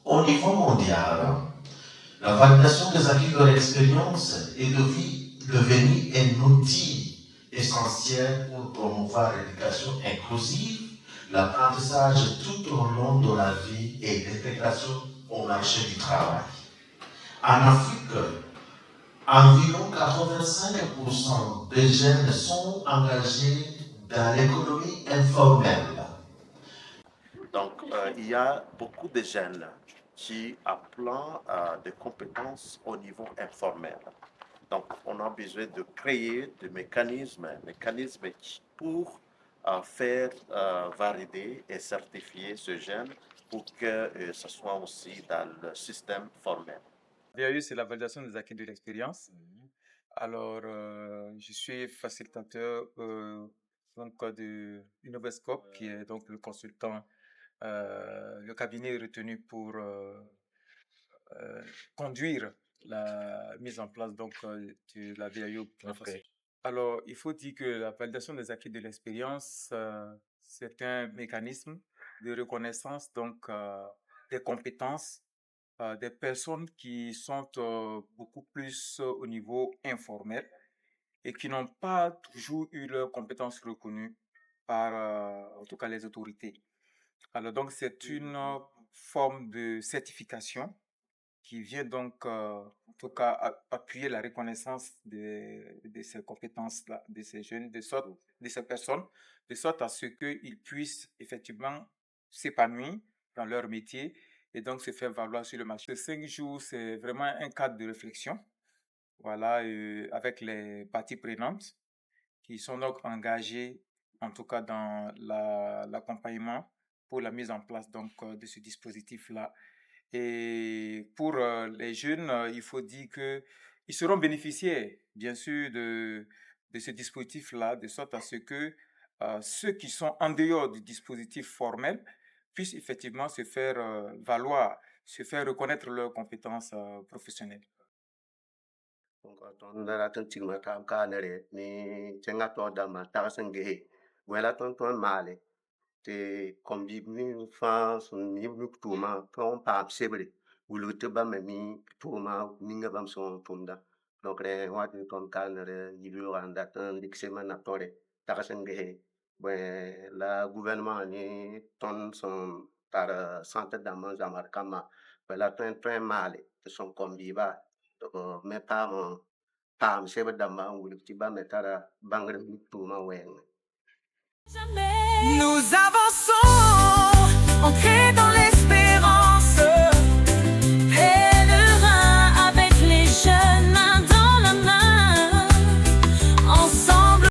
Au niveau mondial, la validation des acquis de l'expérience est devenue un outil essentiel pour promouvoir l'éducation inclusive, l'apprentissage tout au long de la vie et l'intégration au marché du travail. En Afrique, environ 85% des jeunes sont engagés dans l'économie informelle. Donc, il y a beaucoup de jeunes qui apprennent des compétences au niveau informel. Donc, on a besoin de créer des mécanismes pour faire valider et certifier ce jeune pour que ce soit aussi dans le système formel. VAE, c'est la validation des acquis de l'expérience. Alors, je suis facilitateur donc, de Innovescope, qui est donc le consultant, le cabinet retenu pour conduire la mise en place donc, de la VAE au Burkina Faso. Alors, il faut dire que la validation des acquis de l'expérience, c'est un mécanisme de reconnaissance donc, des compétences des personnes qui sont beaucoup plus au niveau informel et qui n'ont pas toujours eu leurs compétences reconnues par, en tout cas, les autorités. Alors, donc, c'est une forme de certification qui vient donc, en tout cas, appuyer la reconnaissance de ces compétences-là, de ces jeunes, de ces personnes, de sorte à ce qu'ils puissent effectivement s'épanouir dans leur métier et donc se faire valoir sur le marché. Ces 5 jours, c'est vraiment un cadre de réflexion, voilà, avec les parties prenantes qui sont donc engagées, en tout cas dans l'accompagnement pour la mise en place donc, de ce dispositif-là. Et pour les jeunes, il faut dire qu'ils seront bénéficiaires, bien sûr, de ce dispositif-là, de sorte à ce que ceux qui sont en dehors du dispositif formel puissent effectivement se faire valoir, se faire reconnaître leurs compétences professionnelles. Donc, on a la tonne tam kanere ni chenga to dama tagasenge. Wela ton male. Te kombi ni fa son ni tuma ton pa sebre. Wulu te ba memi tuma ninga bam son tunda. Donc re wat ton kanere ni lu randa tan diksema na tore tagasenge. Ben la gouvernement ni ton son par centre d'amant jamar kama. Wela ton male te son kombi ba. Donc mais pas mon pam sebe dama wulu ti ba metara bangre tuma weng. Nous avançons.